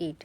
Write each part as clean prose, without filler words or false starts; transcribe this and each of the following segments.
8।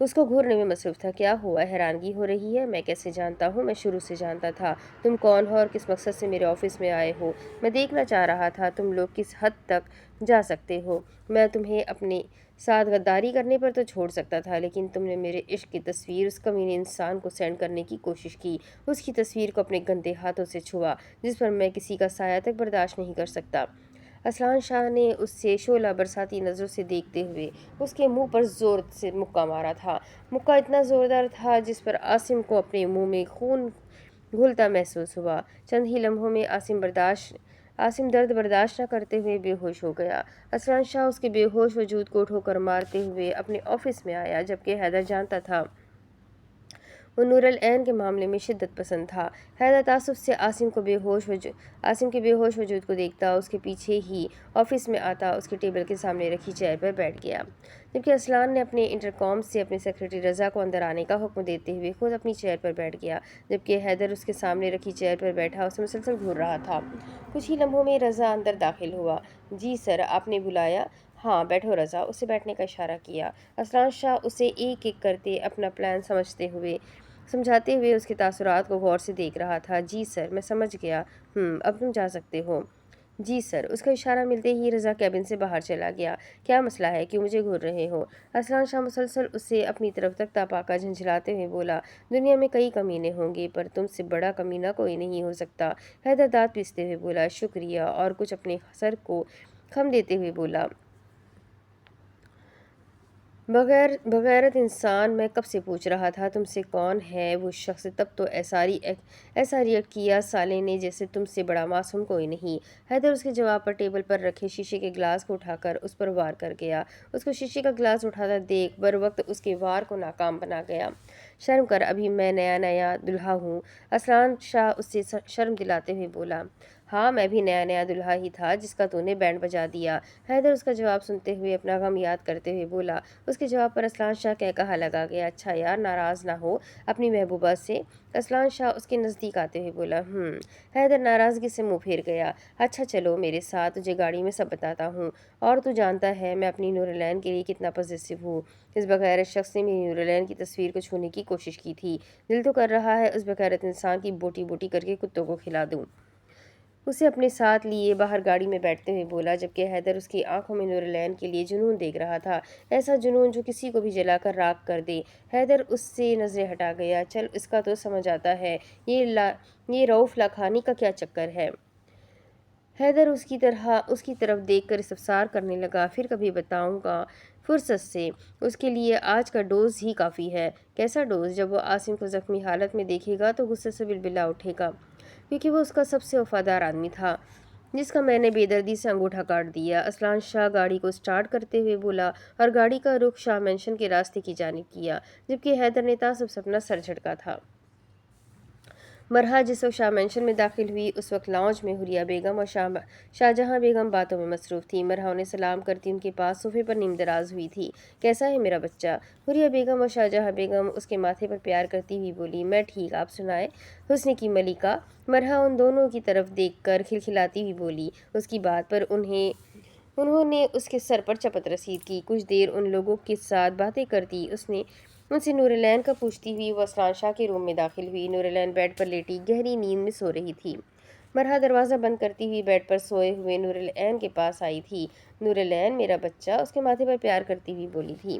اس کو گھورنے میں مصروف تھا۔ کیا ہوا؟ حیرانگی ہو رہی ہے؟ میں کیسے جانتا ہوں؟ میں شروع سے جانتا تھا تم کون ہو اور کس مقصد سے میرے آفس میں آئے ہو۔ میں دیکھنا چاہ رہا تھا تم لوگ کس حد تک جا سکتے ہو۔ میں تمہیں اپنے ساتھ غداری کرنے پر تو چھوڑ سکتا تھا، لیکن تم نے میرے عشق کی تصویر اس کمینے انسان کو سینڈ کرنے کی کوشش کی، اس کی تصویر کو اپنے گندے ہاتھوں سے چھوا، جس پر میں کسی کا سایہ تک برداشت نہیں کر سکتا۔ اسلان شاہ نے اس سے شعلہ برساتی نظروں سے دیکھتے ہوئے اس کے منہ پر زور سے مکہ مارا تھا۔ مکہ اتنا زوردار تھا جس پر عاصم کو اپنے منہ میں خون گھلتا محسوس ہوا۔ چند ہی لمحوں میں عاصم درد برداشت نہ کرتے ہوئے بے ہوش ہو گیا۔ اسلان شاہ اس کے بے ہوش وجود کو ٹھوکر مارتے ہوئے اپنے آفس میں آیا، جبکہ حیدر جانتا تھا وہ نور العین کے معاملے میں شدت پسند تھا۔ حیدر تعصب سے عاصم کے بے ہوش وجود کو دیکھتا، اس کے پیچھے ہی آفس میں آتا، اس کے ٹیبل کے سامنے رکھی چیئر پر بیٹھ گیا، جبکہ اسلان نے اپنے انٹرکام سے اپنے سیکرٹری رضا کو اندر آنے کا حکم دیتے ہوئے خود اپنی چیئر پر بیٹھ گیا، جبکہ حیدر اس کے سامنے رکھی چیئر پر بیٹھا اسے مسلسل گھور رہا تھا۔ کچھ ہی لمحوں میں رضا اندر داخل ہوا۔ جی سر، آپ نے بلایا؟ ہاں بیٹھو رضا، اسے بیٹھنے کا اشارہ کیا۔ اسلان شاہ اسے ایک ایک کرتے اپنا پلان سمجھاتے ہوئے اس کے تاثرات کو غور سے دیکھ رہا تھا۔ جی سر، میں سمجھ گیا۔ اب تم جا سکتے ہو۔ جی سر، اس کا اشارہ ملتے ہی رضا کیبن سے باہر چلا گیا۔ کیا مسئلہ ہے؟ کیوں مجھے گھور رہے ہو؟ اسلان شاہ مسلسل اسے اپنی طرف تکتا پا کر جھنجھلاتے ہوئے بولا، دنیا میں کئی کمینے ہوں گے پر تم سے بڑا کمینہ کوئی نہیں ہو سکتا۔ حیدر دانت پیستے ہوئے بولا، شکریہ، اور کچھ اپنے سر کو خم دیتے ہوئے بولا، بغیرت انسان، میں کب سے پوچھ رہا تھا تم سے کون ہے وہ شخص، تب تو ایسا ریئیکٹ کیا سالے نے جیسے تم سے بڑا معصوم کوئی نہیں۔ حیدر اس کے جواب پر ٹیبل پر رکھے شیشے کے گلاس کو اٹھا کر اس پر وار کر گیا۔ اس کو شیشے کا گلاس اٹھاتا دیکھ بروقت اس کے وار کو ناکام بنا گیا۔ شرم کر، ابھی میں نیا دلہا ہوں۔ اسلان شاہ اس سے شرم دلاتے ہوئے بولا، ہاں میں بھی نیا دلہا ہی تھا جس کا تو نے بینڈ بجا دیا۔ حیدر اس کا جواب سنتے ہوئے اپنا غم یاد کرتے ہوئے بولا۔ اس کے جواب پر اسلان شاہ کہا لگا گیا، اچھا یار، ناراض نہ ہو اپنی محبوبہ سے۔ اسلان شاہ اس کے نزدیک آتے ہوئے بولا، حیدر ناراضگی سے منہ پھیر گیا۔ اچھا چلو میرے ساتھ، تجھے گاڑی میں سب بتاتا ہوں، اور تو جانتا ہے میں اپنی نور العین کے لیے کتنا پوزیسو ہوں۔ اس بغیرت شخص نے میری نور العین کی تصویر کو چھونے کی کوشش کی تھی، دل تو کر رہا ہے اس بغیرت انسان کی بوٹی بوٹی کر کے کتوں کو کھلا دوں۔ اسے اپنے ساتھ لیے باہر گاڑی میں بیٹھتے ہوئے بولا، جبکہ حیدر اس کی آنکھوں میں نور العین کے لیے جنون دیکھ رہا تھا، ایسا جنون جو کسی کو بھی جلا کر راکھ کر دے۔ حیدر اس سے نظریں ہٹا گیا، چل اس کا تو سمجھ آتا ہے یہ رؤف لاکھانی کا کیا چکر ہے۔ حیدر اس کی طرف دیکھ کر استفسار کرنے لگا، پھر کبھی بتاؤں گا فرصت سے، اس کے لیے آج کا ڈوز ہی کافی ہے۔ کیسا ڈوز؟ جب وہ عاصم کو زخمی حالت میں دیکھے گا تو غصے سے بلبلا اٹھے گا، کیونکہ وہ اس کا سب سے وفادار آدمی تھا جس کا میں نے بے دردی سے انگوٹھا کاٹ دیا۔ اسلان شاہ گاڑی کو سٹارٹ کرتے ہوئے بولا اور گاڑی کا رخ شاہ مینشن کے راستے کی جانب کیا، جبکہ حیدر نے تعصب سے اپنا سر جھٹکا تھا۔ مرحا جس وقت شاہ مینشن میں داخل ہوئی اس وقت لاؤنج میں حوریہ بیگم اور شاہجہاں بیگم باتوں میں مصروف تھی۔ مرحا انہیں سلام کرتی ان کے پاس صوفے پر نیم دراز ہوئی تھی۔ کیسا ہے میرا بچہ؟ حوریہ بیگم اور شاہجہاں بیگم اس کے ماتھے پر پیار کرتی ہوئی بولی، میں ٹھیک، آپ سنائیں حسن کی ملکہ؟ مرحا ان دونوں کی طرف دیکھ کر کھلکھلاتی ہوئی بولی۔ اس کی بات پر انہوں نے اس کے سر پر چپت رسید کی۔ کچھ دیر ان لوگوں کے ساتھ باتیں کرتی ان سے نور العین کا پوچھتی ہوئی وہ اسلان شاہ کے روم میں داخل ہوئی۔ نور العین بیڈ پر لیٹی گہری نیند میں سو رہی تھی۔ مرحا دروازہ بند کرتی ہوئی بیڈ پر سوئے ہوئے نور العین کے پاس آئی تھی۔ نور العین میرا بچہ، اس کے ماتھے پر پیار کرتی ہوئی بولی تھی۔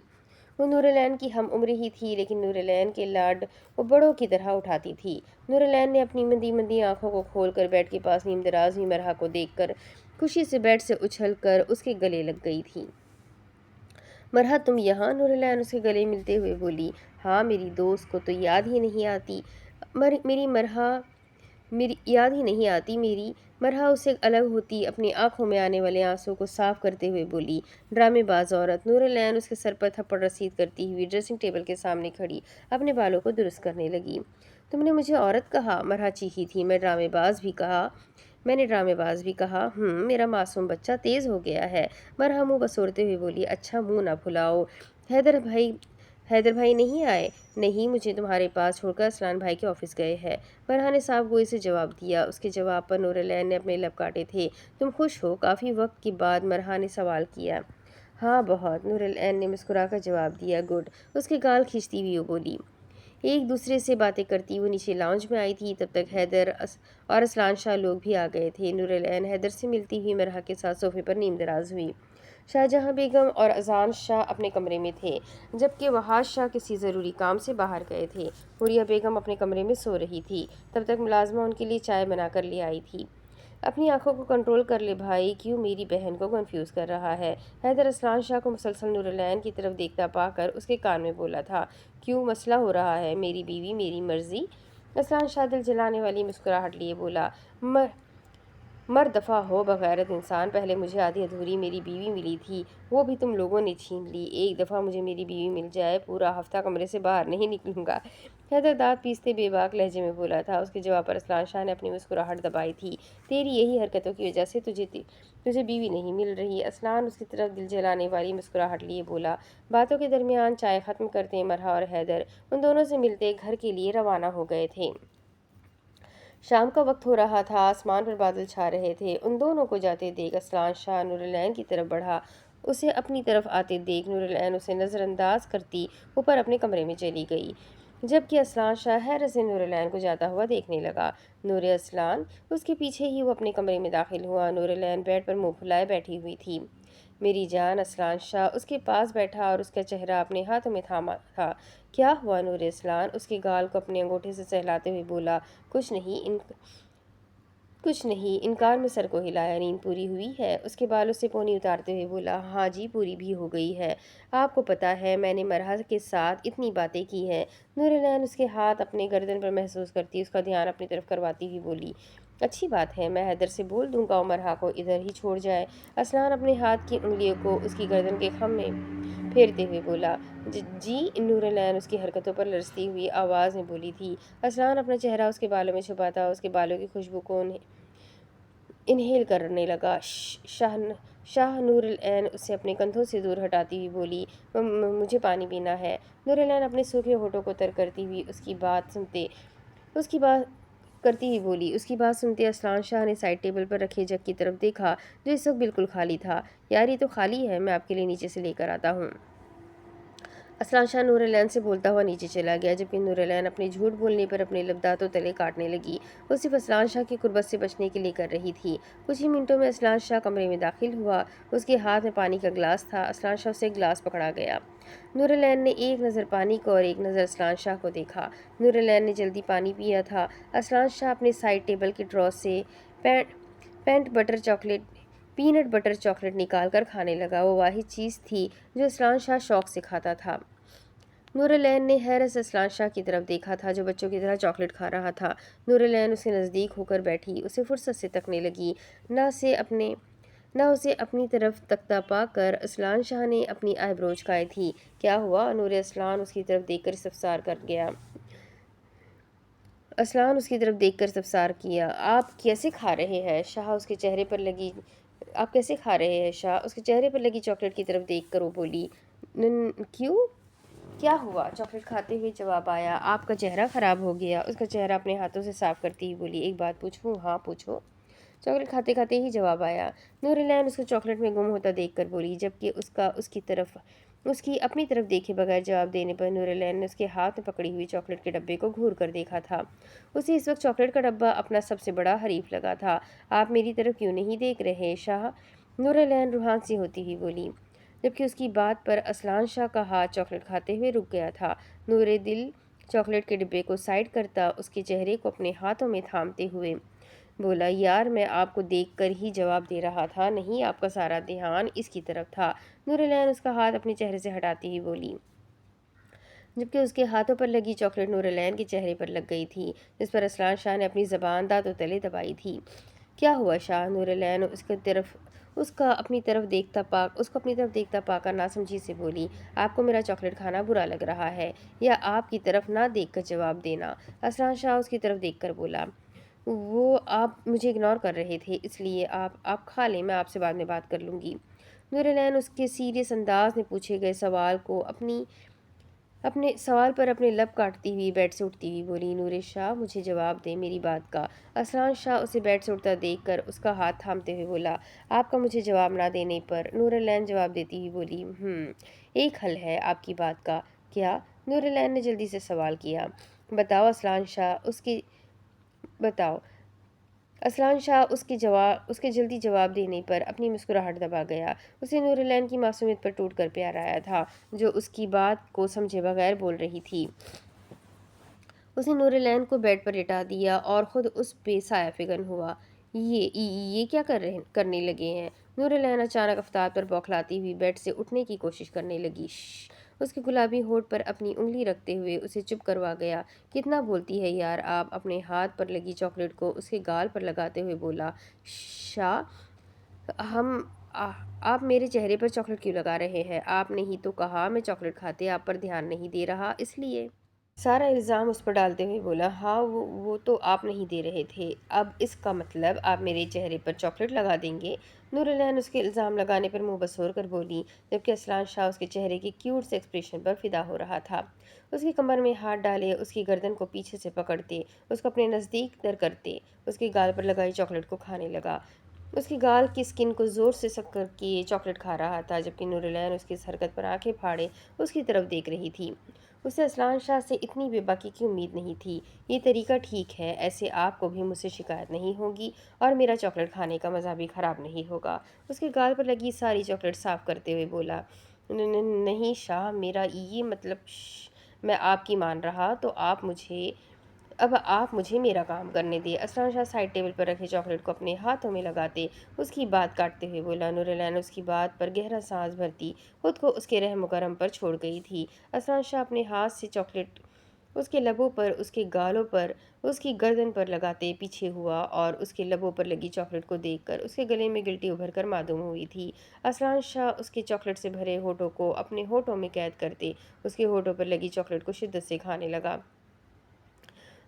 وہ نور العین کی ہم عمر ہی تھی، لیکن نور العین کے لاڈ وہ بڑوں کی طرح اٹھاتی تھی۔ نور العین نے اپنی مندی آنکھوں کو کھول کر بیڈ کے پاس نیم دراز ہوئی مرحا کو دیکھ کر خوشی سے بیڈ سے اچھل کر اس کے گلے لگ گئی تھی۔ مرحا تم یہاں؟ نور العین اس کے گلے ملتے ہوئے بولی، ہاں میری دوست کو تو یاد ہی نہیں آتی میری۔ مرحا اس سے الگ ہوتی اپنی آنکھوں میں آنے والے آنسوں کو صاف کرتے ہوئے بولی، ڈرامے باز عورت۔ نور العین اس کے سر پر تھپڑ رسید کرتی ہوئی ڈریسنگ ٹیبل کے سامنے کھڑی اپنے بالوں کو درست کرنے لگی۔ تم نے مجھے عورت کہا؟ مرحا چیخی تھی، میں نے ڈرامے باز بھی کہا۔ میرا معصوم بچہ تیز ہو گیا ہے۔ مرحا منہ بسورتے ہوئے بولی، اچھا منہ نہ پھلاؤ۔ حیدر بھائی نہیں آئے؟ نہیں، مجھے تمہارے پاس چھوڑ کر اسلان بھائی کے آفس گئے ہیں، مرحا نے صاف گوئی سے جواب دیا۔ اس کے جواب پر نور العین نے اپنے لب کاٹے تھے۔ تم خوش ہو؟ کافی وقت کے بعد مرحا نے سوال کیا۔ ہاں بہت، نور العین نے مسکرا کر جواب دیا۔ گڈ، اس کے گال کھینچتی ہوئی وہ بولی۔ ایک دوسرے سے باتیں کرتی وہ نیچے لاؤنج میں آئی تھی، تب تک حیدر اور اسلان شاہ لوگ بھی آ گئے تھے۔ نور العین حیدر سے ملتی ہوئی مرحا کے ساتھ صوفے پر نیم دراز ہوئی۔ شاہجہاں بیگم اور اذان شاہ اپنے کمرے میں تھے، جبکہ وحاش شاہ کسی ضروری کام سے باہر گئے تھے۔ حوریہ بیگم اپنے کمرے میں سو رہی تھی، تب تک ملازمہ ان کے لیے چائے بنا کر لے آئی تھی۔ اپنی آنکھوں کو کنٹرول کر لے بھائی، کیوں میری بہن کو کنفیوز کر رہا ہے؟ حیدر اسلان شاہ کو مسلسل نور العین کی طرف دیکھتا پا کر اس کے کان میں بولا تھا۔ کیوں مسئلہ ہو رہا ہے؟ میری بیوی میری مرضی؟ اسلان شاہ دل جلانے والی مسکراہٹ لیے بولا۔ مر دفع ہو بغیرت انسان، پہلے مجھے آدھی ادھوری میری بیوی ملی تھی، وہ بھی تم لوگوں نے چھین لی۔ ایک دفعہ مجھے میری بیوی مل جائے، پورا ہفتہ کمرے سے باہر نہیں نکلوں گا۔ حیدر دانت پیستے بے باک لہجے میں بولا تھا۔ اس کے جواب پر اسلان شاہ نے اپنی مسکراہٹ دبائی تھی۔ تیری یہی حرکتوں کی وجہ سے تجھے بیوی نہیں مل رہی۔ اسلان اس کی طرف دل جلانے والی مسکراہٹ لیے بولا۔ باتوں کے درمیان چائے ختم کرتے مرحا اور حیدر ان دونوں سے ملتے گھر کے لیے روانہ ہو گئے تھے۔ شام کا وقت ہو رہا تھا، آسمان پر بادل چھا رہے تھے۔ ان دونوں کو جاتے دیکھ اسلان شاہ نور العین کی طرف بڑھا۔ اسے اپنی طرف آتے دیکھ نور العین اسے نظر انداز کرتی اوپر اپنے کمرے میں چلی گئی، جبکہ اسلان شاہ حیرت سے نور العین کو جاتا ہوا دیکھنے لگا۔ نور اسلان، اس کے پیچھے ہی وہ اپنے کمرے میں داخل ہوا۔ نور العین بیڈ پر منہ پھلائے بیٹھی ہوئی تھی۔ میری جان، اسلان شاہ اس کے پاس بیٹھا اور اس کا چہرہ اپنے ہاتھوں میں تھاما تھا۔ کیا ہوا نور اسلان؟ اس کے گال کو اپنے انگوٹھے سے سہلاتے ہوئے بولا۔ کچھ نہیں، انکار میں سر کو ہلایا۔ نیند پوری ہوئی ہے؟ اس کے بالوں سے پونی اتارتے ہوئے بولا۔ ہاں جی، پوری بھی ہو گئی ہے۔ آپ کو پتہ ہے میں نے مرحا کے ساتھ اتنی باتیں کی ہیں۔ نور العین اس کے ہاتھ اپنے گردن پر محسوس کرتی اس کا دھیان اپنی طرف کرواتی ہوئی بولی۔ اچھی بات ہے، میں حیدر سے بول دوں گا وہ مرحا کو ادھر ہی چھوڑ جائے۔ اسلان اپنے ہاتھ کی انگلیوں کو اس کی گردن کے خم میں پھیرتے ہوئے بولا۔ جی؟ نور العین اس کی حرکتوں پر لرزتی ہوئی آواز میں بولی تھی۔ اسلان اپنا چہرہ اس کے بالوں میں چھپاتا اس کے بالوں کی خوشبو کو انہیل کرنے لگا۔ شاہ نور العین اسے اپنے کندھوں سے دور ہٹاتی ہوئی بولی۔ مجھے پانی پینا ہے۔ نور العین اپنے سوکھے ہونٹوں کو تر کرتی ہوئی اس کی بات سنتے اسلان شاہ نے سائڈ ٹیبل پر رکھے جگ کی طرف دیکھا جو اس وقت بالکل خالی تھا۔ یار یہ تو خالی ہے، میں آپ کے لیے نیچے سے لے کر آتا ہوں۔ اسلان شاہ نور العین سے بولتا ہوا نیچے چلا گیا، جبکہ نور العین اپنے جھوٹ بولنے پر اپنے لب دانتوں تلے کاٹنے لگی۔ وہ صرف اسلان شاہ کی قربت سے بچنے کے لیے کر رہی تھی۔ کچھ ہی منٹوں میں اسلان شاہ کمرے میں داخل ہوا۔ اس کے ہاتھ میں پانی کا گلاس تھا۔ اسلان شاہ سے گلاس پکڑا گیا۔ نور العین نے ایک نظر پانی کو اور ایک نظر اسلان شاہ کو دیکھا۔ نور العین نے جلدی پانی پیا تھا۔ اسلان شاہ اپنے سائڈ ٹیبل کے ڈرا سے پینٹ بٹر چاکلیٹ نکال کر کھانے لگا۔ وہ واحد چیز تھی جو اسلان شاہ شوق سے کھاتا تھا۔ نور العین نے حیرت سے اسلان شاہ کی طرف دیکھا تھا جو بچوں کی طرح چاکلیٹ کھا رہا تھا۔ نور العین اس کے نزدیک ہو کر بیٹھی اسے فرصت سے تکنے لگی۔ نہ اسے اپنی طرف تکتا پا کر اسلان شاہ نے اپنی آئی برو جھکائی تھی۔ کیا ہوا؟ نور اسلان اس کی طرف دیکھ کر استفسار کیا۔ آپ کیسے کھا رہے ہیں شاہ؟ اس کے چہرے پر لگی چاکلیٹ کی طرف دیکھ کر وہ بولی۔ کیوں؟ کیا ہوا؟ چاکلیٹ کھاتے ہوئے جواب آیا۔ آپ کا چہرہ خراب ہو گیا۔ اس کا چہرہ اپنے ہاتھوں سے صاف کرتی ہوئی بولی۔ ایک بات پوچھوں؟ ہاں پوچھو۔ چاکلیٹ کھاتے کھاتے ہی جواب آیا۔ نور العین اس کو چاکلیٹ میں گم ہوتا دیکھ کر بولی، جبکہ اس کی اپنی طرف دیکھے بغیر جواب دینے پر نور العین نے اس کے ہاتھ میں پکڑی ہوئی چاکلیٹ کے ڈبے کو گھور کر دیکھا تھا۔ اسے اس وقت چاکلیٹ کا ڈبہ اپنا سب سے بڑا حریف لگا تھا۔ آپ میری طرف کیوں نہیں دیکھ رہے شاہ؟ نور العین روحان سی ہوتی ہوئی بولی، جبکہ اس کی بات پر اسلان شاہ کا ہاتھ چاکلیٹ کھاتے ہوئے رک گیا تھا۔ نور دل چاکلیٹ کے ڈبے کو سائڈ کرتا اس کے چہرے کو اپنے ہاتھوں میں تھامتے ہوئے بولا۔ یار میں آپ کو دیکھ کر ہی جواب دے رہا تھا، نہیں آپ کا سارا دھیان اس کی طرف تھا۔ نور العین اس کا ہاتھ اپنے چہرے سے ہٹاتی ہوئی بولی، جبکہ اس کے ہاتھوں پر لگی چاکلیٹ نور العین کے چہرے پر لگ گئی تھی، جس پر اسلان شاہ نے اپنی زبان دانتوں تلے دبائی تھی۔ کیا ہوا شاہ؟ نور العین اس کو اپنی طرف دیکھتا پا کر ناسمجھی سے بولی۔ آپ کو میرا چاکلیٹ کھانا برا لگ رہا ہے؟ یا آپ کی طرف نہ دیکھ کر جواب دینا؟ اسلان شاہ اس کی طرف دیکھ کر بولا۔ وہ آپ مجھے اگنور کر رہے تھے، اس لیے آپ کھا لیں، میں آپ سے بعد میں بات کر لوں گی۔ نور العین اس کے سیریس انداز میں پوچھے گئے سوال کو اپنی اپنے سوال پر اپنے لب کاٹتی ہوئی بیڈ سے اٹھتی ہوئی بولی، نور شاہ مجھے جواب دیں میری بات کا۔ اسلان شاہ اسے بیڈ سے اٹھتا دیکھ کر اس کا ہاتھ تھامتے ہوئے بولا، آپ کا مجھے جواب نہ دینے پر؟ نور العین جواب دیتی ہوئی بولی، ایک حل ہے آپ کی بات کا۔ کیا؟ نور العین نے جلدی سے سوال کیا۔ بتاؤ اسلان شاہ، بتاؤ۔ اسلان شاہ اس کے جلدی جواب دینے پر اپنی مسکراہٹ دبا گیا۔ اسے نور العین کی معصومیت پر ٹوٹ کر پیار آیا تھا، جو اس کی بات کو سمجھے بغیر بول رہی تھی۔ اس نے نور العین کو بیڈ پر لٹا دیا اور خود اس پہ سایہ فگن ہوا۔ یہ کیا کرنے لگے ہیں؟ نور العین اچانک آفتاب پر بوکھلاتی ہوئی بیڈ سے اٹھنے کی کوشش کرنے لگی۔ شش! اس کے گلابی ہونٹ پر اپنی انگلی رکھتے ہوئے اسے چپ کروا گیا۔ کتنا بولتی ہے یار آپ! اپنے ہاتھ پر لگی چاکلیٹ کو اس کے گال پر لگاتے ہوئے بولا، شاہ آپ میرے چہرے پر چاکلیٹ کیوں لگا رہے ہیں؟ آپ نے ہی تو کہا میں چاکلیٹ کھاتے آپ پر دھیان نہیں دے رہا، اس لیے۔ سارا الزام اس پر ڈالتے ہوئے بولا، ہاں وہ تو آپ نہیں دے رہے تھے، اب اس کا مطلب آپ میرے چہرے پر چاکلیٹ لگا دیں گے؟ نور العین اس کے الزام لگانے پر منہ بسور کر بولی، جبکہ اسلان شاہ اس کے چہرے کے کیوٹ سے ایکسپریشن پر فدا ہو رہا تھا۔ اس کی کمر میں ہاتھ ڈالے، اس کی گردن کو پیچھے سے پکڑتے، اس کو اپنے نزدیک در کرتے، اس کے گال پر لگائی چاکلیٹ کو کھانے لگا۔ اس کی گال کی سکن کو زور سے سک کر کے چاکلیٹ کھا رہا تھا، جبکہ نور العین اس کی اس حرکت پر آنکھیں پھاڑے اس کی طرف دیکھ رہی تھی۔ اسے اسلان شاہ سے اتنی بے باکی کی امید نہیں تھی۔ یہ طریقہ ٹھیک ہے، ایسے آپ کو بھی مجھ سے شکایت نہیں ہوگی اور میرا چاکلیٹ کھانے کا مزہ بھی خراب نہیں ہوگا۔ اس کے گال پر لگی ساری چاکلیٹ صاف کرتے ہوئے بولا، نہیں شاہ، میرا یہ مطلب میں آپ کی مان رہا تو اب آپ مجھے میرا کام کرنے دیں۔ اسلان شاہ سائڈ ٹیبل پر رکھے چاکلیٹ کو اپنے ہاتھوں میں لگاتے اس کی بات کاٹتے ہوئے بولا۔ نور العین اس کی بات پر گہرا سانس بھرتی خود کو اس کے رحم و کرم پر چھوڑ گئی تھی۔ اسلان شاہ اپنے ہاتھ سے چاکلیٹ اس کے لبوں پر، اس کے گالوں پر، اس کی گردن پر لگاتے پیچھے ہوا اور اس کے لبوں پر لگی چاکلیٹ کو دیکھ کر اس کے گلے میں گلٹی ابھر کر معدوم ہوئی تھی۔ اسلان شاہ اس کے چاکلیٹ سے بھرے ہونٹوں کو اپنے ہونٹوں میں قید کرتے اس کے ہونٹوں پر لگی چاکلیٹ کو شدت سے کھانے لگا۔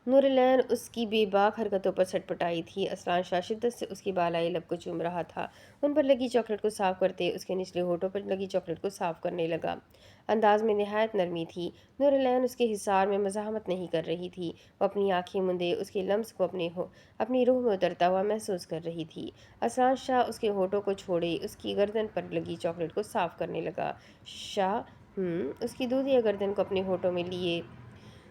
نور العین اس کی بے باک حرکتوں پر سٹ پٹائی تھی۔ اسلان شاہ شدت سے اس کی بالائی لب کو چوم رہا تھا، ان پر لگی چاکلیٹ کو صاف کرتے اس کے نچلے ہونٹوں پر لگی چاکلیٹ کو صاف کرنے لگا۔ انداز میں نہایت نرمی تھی۔ نور العین اس کے حصار میں مزاحمت نہیں کر رہی تھی، وہ اپنی آنکھیں مندے اس کے لمس کو اپنی روح میں اترتا ہوا محسوس کر رہی تھی۔ اسلان شاہ اس کے ہونٹوں کو چھوڑے اس کی گردن پر لگی چاکلیٹ کو صاف کرنے لگا۔ شاہ اس کی دودھیا گردن کو اپنے ہونٹوں میں لیے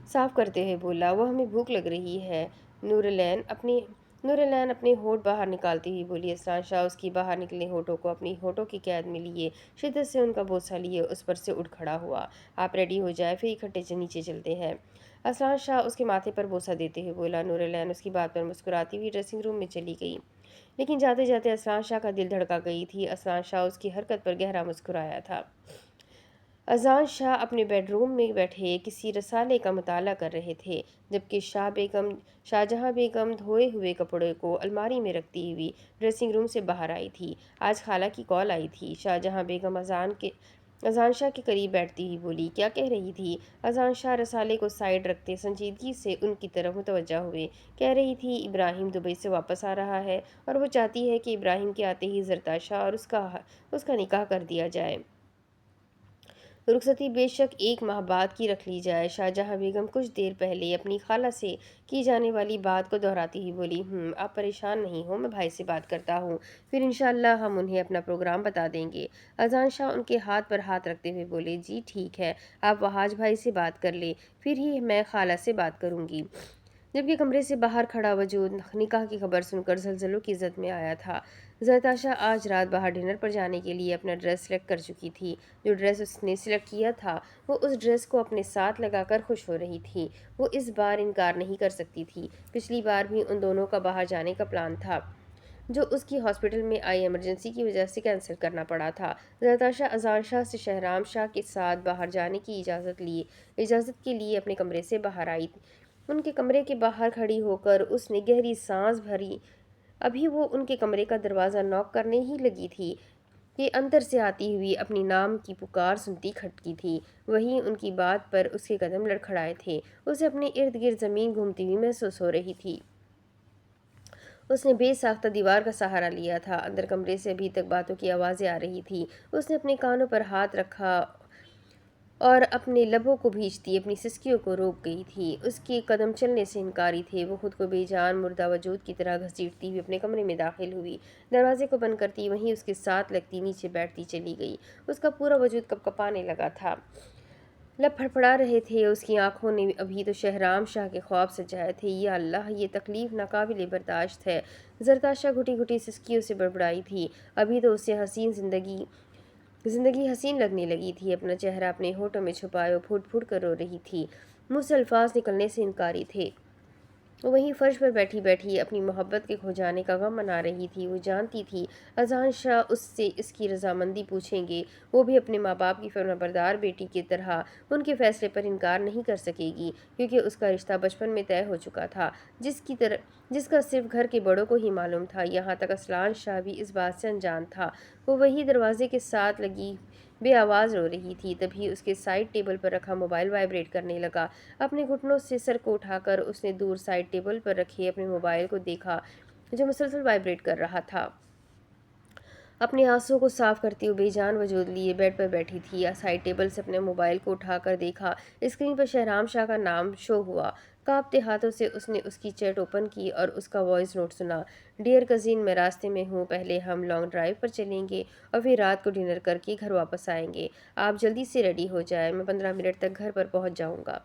صاف کرتے ہوئے بولا، وہ ہمیں بھوک لگ رہی ہے۔ نور العین اپنے ہونٹ باہر نکالتی ہوئی بولی۔ اسلان شاہ اس کی باہر نکلے ہونٹوں کو اپنی ہونٹوں کی قید میں لیے شدت سے ان کا بوسہ لیے اس پر سے اٹھ کھڑا ہوا۔ آپ ریڈی ہو جائیں، پھر اکٹھے نیچے چلتے ہیں۔ اسلان شاہ اس کے ماتھے پر بوسہ دیتے ہوئے بولا۔ نور العین اس کی بات پر مسکراتی ہوئی ڈریسنگ روم میں چلی گئی، لیکن جاتے جاتے اسلان شاہ کا دل دھڑکا گئی تھی۔ اسلان شاہ اس کی حرکت پر گہرا مسکرایا تھا۔ اسلان شاہ اپنے بیڈ روم میں بیٹھے کسی رسالے کا مطالعہ کر رہے تھے، جبکہ شاہ جہاں بیگم دھوئے ہوئے کپڑے کو الماری میں رکھتی ہوئی ڈریسنگ روم سے باہر آئی تھی۔ آج خالہ کی کال آئی تھی۔ شاہ جہاں بیگم اذان شاہ کے قریب بیٹھتی ہوئی بولی، کیا کہہ رہی تھی؟ اذان شاہ رسالے کو سائیڈ رکھتے سنجیدگی سے ان کی طرف متوجہ ہوئے۔ کہہ رہی تھی ابراہیم دبئی سے واپس آ رہا ہے اور وہ چاہتی ہے کہ ابراہیم کے آتے ہی زرتاشا اور اس کا نکاح کر دیا جائے۔ رخصتی بے شک 1 ماہ بعد کی رکھ لی جائے۔ شاہ جہاں بیگم کچھ دیر پہلے اپنی خالہ سے کی جانے والی بات کو دہراتی ہوئی بولی، آپ پریشان نہیں ہوں، میں بھائی سے بات کرتا ہوں، پھر انشاءاللہ ہم انہیں اپنا پروگرام بتا دیں گے۔ اذان شاہ ان کے ہاتھ پر ہاتھ رکھتے ہوئے بولے، جی ٹھیک ہے، آپ وہاج بھائی سے بات کر لیں، پھر ہی میں خالہ سے بات کروں گی۔ جبکہ کمرے سے باہر کھڑا وجود نکاح کی خبر سن کر زلزلوں کی زد میں آیا تھا۔ زرتاشا آج رات باہر ڈنر پر جانے کے لیے اپنا ڈریس سلیکٹ کر چکی تھی۔ جو ڈریس اس نے سلیکٹ کیا تھا وہ اس ڈریس کو اپنے ساتھ لگا کر خوش ہو رہی تھی۔ وہ اس بار انکار نہیں کر سکتی تھی، پچھلی بار بھی ان دونوں کا باہر جانے کا پلان تھا، جو اس کی ہاسپٹل میں آئی ایمرجنسی کی وجہ سے کینسل کرنا پڑا تھا۔ زرتاشا اذان شاہ سے شہرام شاہ کے ساتھ باہر جانے کی اجازت کے لیے اپنے کمرے سے باہر آئی۔ ان کے کمرے کے باہر کھڑی ہو کر اس نے گہری سانس بھری۔ ابھی وہ ان کے کمرے کا دروازہ ناک کرنے ہی لگی تھی کہ اندر سے آتی ہوئی اپنی نام کی پکار سنتی کھٹکی تھی۔ وہیں ان کی بات پر اس کے قدم لڑکھڑائے تھے۔ اسے اپنے ارد گرد زمین گھومتی ہوئی محسوس ہو رہی تھی۔ اس نے بے ساختہ دیوار کا سہارا لیا تھا۔ اندر کمرے سے ابھی تک باتوں کی آوازیں آ رہی تھیں۔ اس نے اپنے کانوں پر ہاتھ رکھا اور اپنے لبوں کو بھیجتی اپنی سسکیوں کو روک گئی تھی۔ اس کے قدم چلنے سے انکاری تھے۔ وہ خود کو بے جان مردہ وجود کی طرح گھسیٹتی ہوئی اپنے کمرے میں داخل ہوئی۔ دروازے کو بند کرتی وہیں اس کے ساتھ لگتی نیچے بیٹھتی چلی گئی۔ اس کا پورا وجود کپکپانے لگا تھا۔ لب پھڑپڑا رہے تھے۔ اس کی آنکھوں نے ابھی تو شہرام شاہ کے خواب سجائے تھے۔ یا اللہ، یہ تکلیف ناقابل برداشت ہے۔ زرتاشہ گھٹی گھٹی سسکیوں سے بڑبڑائی تھی۔ ابھی تو اسے زندگی حسین لگنے لگی تھی۔ اپنا چہرہ اپنے ہونٹوں میں چھپائے وہ پھوٹ پھوٹ کر رو رہی تھی۔ منہ سے الفاظ نکلنے سے انکاری تھے۔ وہ وہیں فرش پر بیٹھی بیٹھی اپنی محبت کے کھو جانے کا غم منا رہی تھی۔ وہ جانتی تھی اذان شاہ اس سے اس کی رضامندی پوچھیں گے۔ وہ بھی اپنے ماں باپ کی فرمانبردار بیٹی کی طرح ان کے فیصلے پر انکار نہیں کر سکے گی، کیونکہ اس کا رشتہ بچپن میں طے ہو چکا تھا، جس کا صرف گھر کے بڑوں کو ہی معلوم تھا۔ یہاں تک اصلان شاہ بھی اس بات سے انجان تھا۔ وہ وہی دروازے کے ساتھ لگی بے آواز رو رہی تھی۔ تبھی اس کے سائیڈ ٹیبل پر رکھا موبائل وائبریٹ کرنے لگا۔ اپنے گھٹنوں سے سر کو اٹھا کر اس نے دور سائیڈ ٹیبل پر رکھے اپنے موبائل کو دیکھا جو مسلسل وائبریٹ کر رہا تھا۔ اپنے آنسوؤں کو صاف کرتی ہوئے بے جان وجود لیے بیڈ پر بیٹھی تھی۔ سائیڈ ٹیبل سے اپنے موبائل کو اٹھا کر دیکھا۔ اسکرین پر شہرام شاہ کا نام شو ہوا۔ کانپتے ہاتھوں سے اس نے اس کی چیٹ اوپن کی اور اس کا وائس نوٹ سنا۔ ڈیئر کزن، میں راستے میں ہوں۔ پہلے ہم لانگ ڈرائیو پر چلیں گے اور پھر رات کو ڈنر کر کے گھر واپس آئیں گے۔ آپ جلدی سے ریڈی ہو جائیں، میں 15 منٹ تک گھر پر پہنچ جاؤں گا۔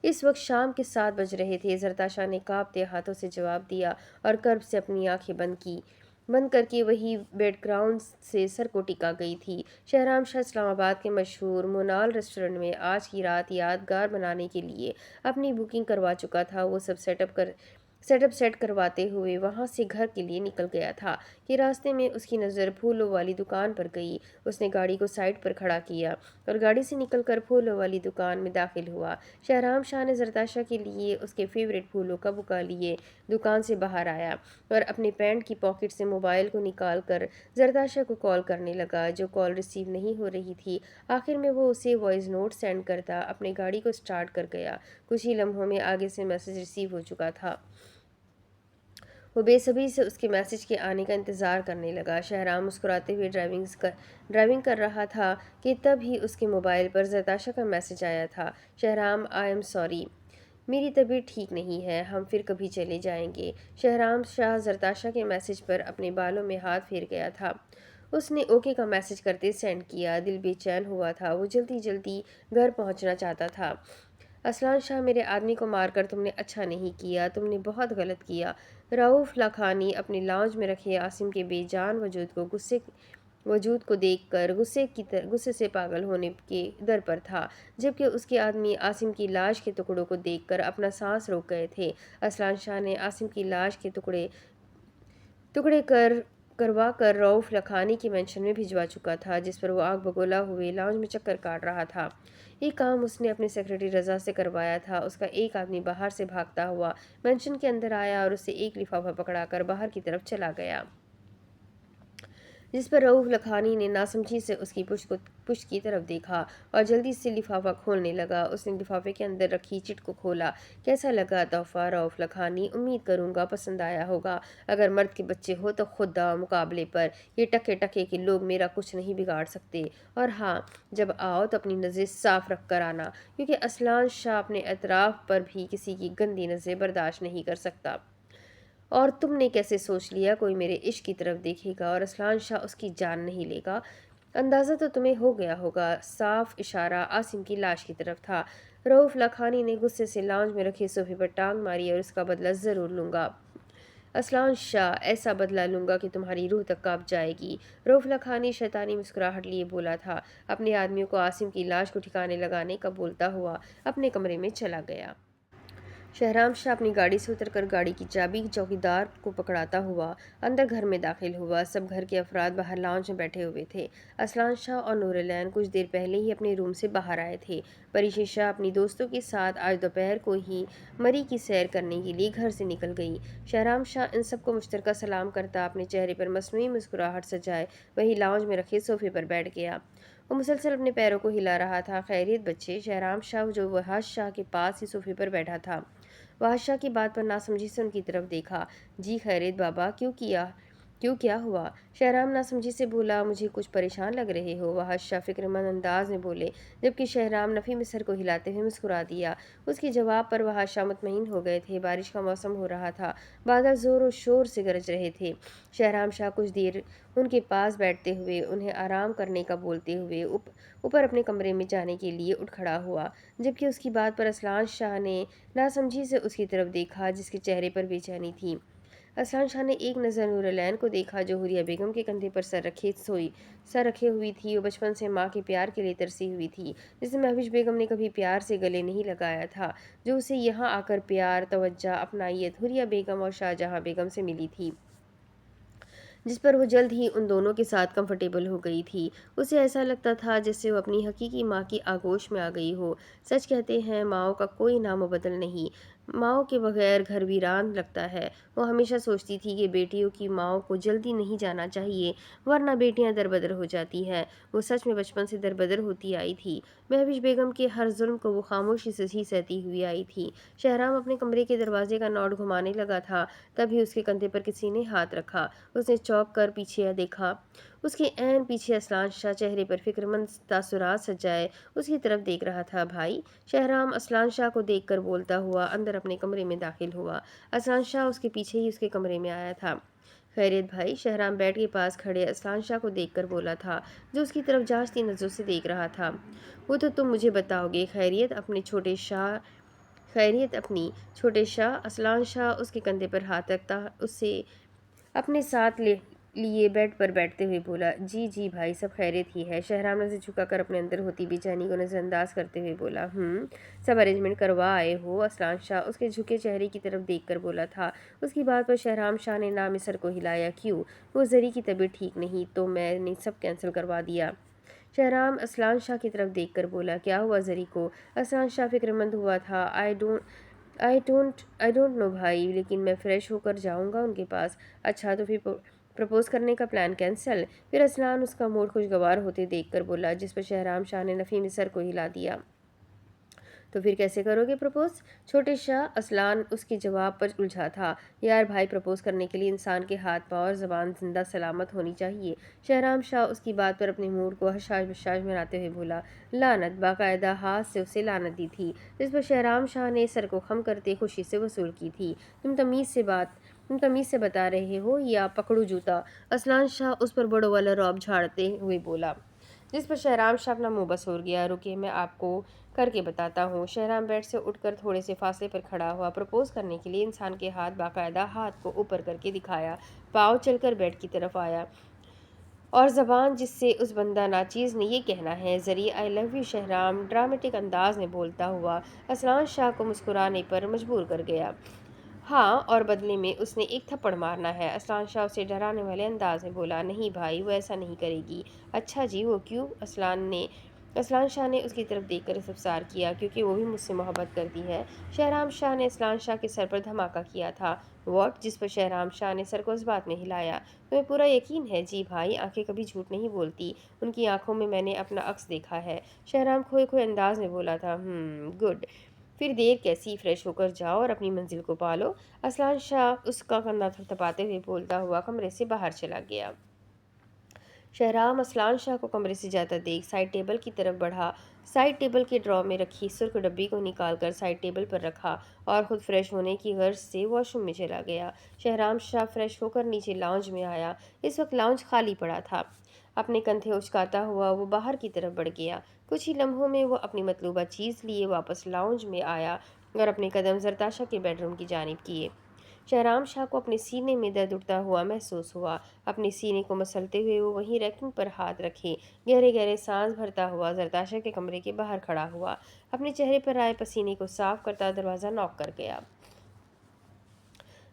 اس وقت شام کے 7 بج رہے تھے۔ زرتاشہ نے کانپتے ہاتھوں سے جواب دیا اور کرب سے اپنی آنکھیں بند کر کے وہی بیڈ گراؤنڈ سے سر کو ٹکا گئی تھی۔ شہرام شاہ اسلام آباد کے مشہور مونال ریسٹورنٹ میں آج کی رات یادگار بنانے کے لیے اپنی بکنگ کروا چکا تھا۔ وہ سب سیٹ کرواتے ہوئے وہاں سے گھر کے لیے نکل گیا تھا کہ راستے میں اس کی نظر پھولوں والی دکان پر گئی۔ اس نے گاڑی کو سائڈ پر کھڑا کیا اور گاڑی سے نکل کر پھولوں والی دکان میں داخل ہوا۔ شہرام شاہ نے زرتاشہ کے لیے اس کے فیورٹ پھولوں کا بکا لیے دکان سے باہر آیا اور اپنے پینٹ کی پاکٹ سے موبائل کو نکال کر زرتاشہ کو کال کرنے لگا، جو کال ریسیو نہیں ہو رہی تھی۔ آخر میں وہ اسے وائس نوٹ سینڈ کرتا اپنے گاڑی کو سٹارٹ کر گیا۔ کچھ ہی لمحوں میں آگے سے میسج ریسیو ہو چکا تھا۔ وہ بے صبری سے اس کے میسج کے آنے کا انتظار کرنے لگا۔ شہرام مسکراتے ہوئے ڈرائیونگ کر رہا تھا کہ تب ہی اس کے موبائل پر زرتاشہ کا میسج آیا تھا۔ شہرام، آئی ایم سوری، میری طبیعت ٹھیک نہیں ہے، ہم پھر کبھی چلے جائیں گے۔ شہرام شاہ زرتاشہ کے میسج پر اپنے بالوں میں ہاتھ پھیر گیا تھا۔ اس نے اوکے کا میسج کرتے سینڈ کیا۔ دل بے چین ہوا تھا۔ وہ جلدی جلدی گھر پہنچنا چاہتا تھا۔ اصلان شاہ، میرے آدمی کو مار کر تم نے اچھا نہیں کیا، تم نے بہت غلط کیا۔ رؤف لاکھانی اپنے لاؤنج میں رکھے عاصم کے بے جان وجود کو دیکھ کر غصے سے پاگل ہونے کے در پر تھا، جبکہ اس کے آدمی عاصم کی لاش کے ٹکڑوں کو دیکھ کر اپنا سانس روک گئے تھے۔ اصلان شاہ نے عاصم کی لاش کے ٹکڑے کروا کر رؤف لاکھانی کی مینشن میں بھجوا چکا تھا، جس پر وہ آگ بگولا ہوئے لاؤنج میں چکر کاٹ رہا تھا۔ یہ کام اس نے اپنے سیکرٹری رضا سے کروایا تھا۔ اس کا ایک آدمی باہر سے بھاگتا ہوا مینشن کے اندر آیا اور اسے ایک لفافہ پکڑا کر باہر کی طرف چلا گیا، جس پر رؤف لاکھانی نے ناسمجھی سے اس کی پشت کی طرف دیکھا اور جلدی سے لفافہ کھولنے لگا۔ اس نے لفافے کے اندر رکھی چٹ کو کھولا۔ کیسا لگا تحفہ رؤف لاکھانی؟ امید کروں گا پسند آیا ہوگا۔ اگر مرد کے بچے ہو تو خود آؤ مقابلے پر، یہ ٹکے کے لوگ میرا کچھ نہیں بگاڑ سکتے۔ اور ہاں، جب آؤ تو اپنی نظریں صاف رکھ کر آنا، کیونکہ اصلان شاہ اپنے اطراف پر بھی کسی کی گندی نظریں برداشت نہیں کر سکتا۔ اور تم نے کیسے سوچ لیا کوئی میرے عشق کی طرف دیکھے گا اور اصلان شاہ اس کی جان نہیں لے گا؟ اندازہ تو تمہیں ہو گیا ہوگا۔ صاف اشارہ عاصم کی لاش کی طرف تھا۔ رؤف لاکھانی نے غصے سے لاؤنج میں رکھے صوفے پر ٹانگ ماری اور اس کا بدلہ ضرور لوں گا اصلان شاہ، ایسا بدلہ لوں گا کہ تمہاری روح تک کانپ جائے گی۔ رؤف لاکھانی شیطانی مسکراہٹ لیے بولا تھا۔ اپنے آدمیوں کو عاصم کی لاش کو ٹھکانے لگانے کا بولتا ہوا اپنے کمرے میں چلا گیا۔ شہرام شاہ اپنی گاڑی سے اتر کر گاڑی کی چابی چوکیدار کو پکڑاتا ہوا اندر گھر میں داخل ہوا۔ سب گھر کے افراد باہر لاؤنج میں بیٹھے ہوئے تھے۔ اصلان شاہ اور نور العین کچھ دیر پہلے ہی اپنے روم سے باہر آئے تھے۔ پریشی شاہ اپنی دوستوں کے ساتھ آج دوپہر کو ہی مری کی سیر کرنے کے لیے گھر سے نکل گئی۔ شہرام شاہ ان سب کو مشترکہ سلام کرتا اپنے چہرے پر مصنوعی مسکراہٹ سجائے وہی لاؤنج میں رکھے صوفے پر بیٹھ گیا۔ وہ مسلسل اپنے پیروں کو ہلا رہا تھا۔ خیریت بچے؟ شہرام شاہ جو وحش شاہ کے پاس ہی صوفے پر بیٹھا تھا، وحش شاہ کی بات پر ناسمجھی سے ان کی طرف دیکھا۔ جی خیریت بابا، کیوں کیا کیوں کیا ہوا؟ شہرام ناسمجھی سے بولا۔ مجھے کچھ پریشان لگ رہے ہو، وحش فکر مند انداز میں بولے، جبکہ شہرام نفی میں سر کو ہلاتے ہوئے مسکرا دیا۔ اس کے جواب پر وحش مطمئن ہو گئے تھے۔ بارش کا موسم ہو رہا تھا، بادل زور و شور سے گرج رہے تھے۔ شہرام شاہ کچھ دیر ان کے پاس بیٹھتے ہوئے انہیں آرام کرنے کا بولتے ہوئے اوپر اپنے کمرے میں جانے کے لیے اٹھ کھڑا ہوا، جبکہ اس کی بات پر اسلان شاہ نے ناسمجھی سے اس کی طرف دیکھا جس کے چہرے پر بے چینی تھی۔ اسلان شاہ نے ایک نظر نورالعین کو دیکھا جو حوریہ بیگم کے کندھے پر سر رکھے ہوئی تھی۔ وہ بچپن سے ماں کے پیار کے لیے ترسی ہوئی تھی، جسے مہوش بیگم نے کبھی پیار سے گلے نہیں لگایا تھا، جو اسے یہاں آ کر پیار، توجہ، اپنائیت حوریہ بیگم اور شاہجہاں بیگم سے ملی تھی، جس پر وہ جلد ہی ان دونوں کے ساتھ کمفرٹیبل ہو گئی تھی۔ اسے ایسا لگتا تھا جیسے وہ اپنی حقیقی ماں کی آغوش میں آ گئی ہو۔ سچ کہتے ہیں، ماؤں کا کوئی نام و بدل نہیں، ماؤں کے بغیر گھر ویران لگتا ہے۔ وہ ہمیشہ سوچتی تھی کہ بیٹیوں کی ماؤں کو جلدی نہیں جانا چاہیے، ورنہ بیٹیاں دربدر ہو جاتی ہیں۔ وہ سچ میں بچپن سے دربدر ہوتی آئی تھی۔ مہوش بیگم کے ہر ظلم کو وہ خاموشی سے ہی سہتی ہوئی آئی تھی۔ شہرام اپنے کمرے کے دروازے کا نوٹ گھمانے لگا تھا، تبھی اس کے کندھے پر کسی نے ہاتھ رکھا۔ اس نے چونک کر پیچھے دیکھا۔ اس کے عین پیچھے اسلان شاہ چہرے پر فکرمند تاثرات سجائے اس کی طرف دیکھ رہا تھا۔ بھائی! شہرام اسلان شاہ کو دیکھ کر بولتا ہوا اندر اپنے کمرے میں داخل ہوا۔ اسلان شاہ اس کے پیچھے ہی اس کے کمرے میں آیا تھا۔ خیریت بھائی؟ شہرام بیڈ کے پاس کھڑے اسلان شاہ کو دیکھ کر بولا تھا، جو اس کی طرف جانچتی نظروں سے دیکھ رہا تھا۔ وہ تو تم مجھے بتاؤ گے۔ خیریت اپنی چھوٹے شاہ؟ اسلان شاہ اس کے کندھے پر ہاتھ رکھتا اسے اپنے ساتھ لیے بیڈ پر بیٹھتے ہوئے بولا، جی بھائی، سب خیریت ہی ہے۔ شہرام نظر جھکا کر اپنے اندر ہوتی بے چینی کو نظر انداز کرتے ہوئے بولا، سب ارینجمنٹ کروا آئے ہو؟ اسلان شاہ اس کے جھکے چہرے کی طرف دیکھ کر بولا تھا۔ اس کی بات پر شہرام شاہ نے نام سر کو ہلایا۔ کیوں؟ وہ زری کی طبیعت ٹھیک نہیں تو میں نے سب کینسل کروا دیا۔ شہرام اسلان شاہ کی طرف دیکھ کر بولا، کیا ہوا زری کو؟ اسلان شاہ فکرمند ہوا تھا۔ آئی ڈونٹ نو بھائی، لیکن میں فریش ہو کر جاؤں گا ان کے پاس۔ اچھا، تو پھر پرپوز کرنے کا پلان کینسل؟ پھر اسلان اس کا موڈ خوشگوار ہوتے دیکھ کر بولا، جس پر شہرام شاہ نے نفی میں سر کو ہلا دیا۔ تو پھر کیسے کرو گے پرپوز؟ چھوٹے شاہ؟ اسلان اس کے جواب پر الجھا تھا۔ یار بھائی، پرپوز کرنے کے لیے انسان کے ہاتھ پاؤں اور زبان زندہ سلامت ہونی چاہیے۔ شہرام شاہ اس کی بات پر اپنے موڈ کو حشاش بشاش بناتے ہوئے بولا، لعنت! باقاعدہ ہاتھ سے اسے لعنت دی تھی، جس پر شہرام شاہ نے سر کو خم کرتے خوشی سے وصول کی تھی۔ تم تمیز سے بتا رہے ہو یا پکڑوں جوتا؟ اسلان شاہ اس پر بڑوں والا رعب جھاڑتے ہوئے بولا، جس پر شہرام شاہ اپنا منہ بسور گیا۔ رکیے، میں آپ کو کر کے بتاتا ہوں۔ شہرام بیڈ سے اٹھ کر تھوڑے سے فاصلے پر کھڑا ہوا۔ پرپوز کرنے کے لیے انسان کے ہاتھ، باقاعدہ ہاتھ کو اوپر کر کے دکھایا، پاؤں چل کر بیڈ کی طرف آیا، اور زبان جس سے اس بندہ ناچیز نے یہ کہنا ہے، زری آئی لو یو۔ شہرام ڈرامٹک انداز میں بولتا ہوا اسلان شاہ کو مسکرانے پر مجبور کر گیا۔ ہاں، اور بدلے میں اس نے ایک تھپڑ مارنا ہے۔ اسلان شاہ اسے ڈرانے والے انداز میں بولا، نہیں بھائی، وہ ایسا نہیں کرے گی۔ اچھا جی، وہ کیوں؟ اسلان شاہ نے اس کی طرف دیکھ کر استفسار کیا۔ کیونکہ وہ بھی مجھ سے محبت کرتی ہے۔ شہرام شاہ نے اسلان شاہ کے سر پر دھماکہ کیا تھا۔ واٹ؟ جس پر شہرام شاہ نے سر کو اس بات میں ہلایا۔ تمہیں پورا یقین ہے؟ جی بھائی، آنکھیں کبھی جھوٹ نہیں بولتی، ان کی آنکھوں میں میں نے اپنا عکس دیکھا ہے۔ شہرام کھوئے کھوئے انداز میں بولا تھا، گڈ، پھر دیر کیسی، فریش ہو کر جاؤ اور اپنی منزل کو پالو۔ اسلان شاہ اس کا کندھا تھپتھپاتے ہوئے بولتا ہوا کمرے سے باہر چلا گیا۔ شہرام اسلان شاہ کو کمرے سے جاتا دیکھ سائڈ ٹیبل کی طرف بڑھا، سائڈ ٹیبل کے ڈرا میں رکھی سرخ ڈبی کو نکال کر سائڈ ٹیبل پر رکھا اور خود فریش ہونے کی غرض سے واش روم میں چلا گیا۔ شہرام شاہ فریش ہو کر نیچے لاؤنج میں آیا۔ اس وقت لاؤنج خالی پڑا تھا۔ اپنے کندھے اچکاتا ہوا وہ باہر کی طرف بڑھ گیا۔ کچھ ہی لمحوں میں وہ اپنی مطلوبہ چیز لیے واپس لاؤنج میں آیا اور اپنے قدم زرتاشا کے بیڈ روم کی جانب کیے۔ شہرام شاہ کو اپنے سینے میں درد اٹھتا ہوا محسوس ہوا۔ اپنے سینے کو مسلتے ہوئے وہ وہیں ریکن پر ہاتھ رکھے گہرے گہرے سانس بھرتا ہوا زرتاشا کے کمرے کے باہر کھڑا ہوا۔ اپنے چہرے پر آئے پسینے کو صاف کرتا دروازہ نوک کر گیا۔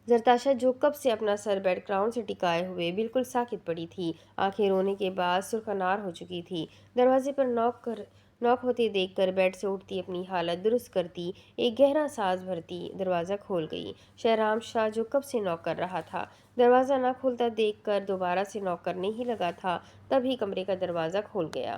زرتاشا، جو کب سے اپنا سر بیڈ کراؤن سے ٹکائے ہوئے بالکل ساکت پڑی تھی، آنکھیں رونے کے بعد سرخ انار ہو چکی تھی، دروازے پر نوک ہوتے دیکھ کر بیڈ سے اٹھتی، اپنی حالت درست کرتی، ایک گہرا سانس بھرتی دروازہ کھول گئی۔ شہرام شاہ، جو کب سے نوک کر رہا تھا، دروازہ نہ کھولتا دیکھ کر دوبارہ سے نوک کرنے ہی لگا تھا، تبھی کمرے کا دروازہ کھول گیا۔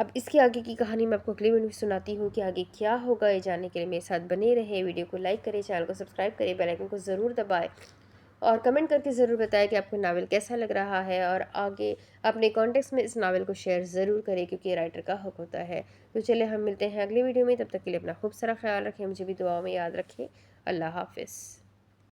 اب اس کی آگے کی کہانی میں آپ کو اگلی ویڈیو میں سناتی ہوں کہ آگے کیا ہوگا۔ یہ جاننے کے لیے میرے ساتھ بنے رہے، ویڈیو کو لائک کریں، چینل کو سبسکرائب کریں، بیل آئیکن کو ضرور دبائیں اور کمنٹ کر کے ضرور بتائیں کہ آپ کو ناول کیسا لگ رہا ہے، اور آگے اپنے کانٹیکٹس میں اس ناول کو شیئر ضرور کریں کیونکہ یہ رائٹر کا حق ہوتا ہے۔ تو چلے ہم ملتے ہیں اگلی ویڈیو میں، تب تک کے لیے اپنا خوب سارا خیال رکھیں، مجھے بھی دعاؤں میں یاد رکھیں۔ اللہ حافظ۔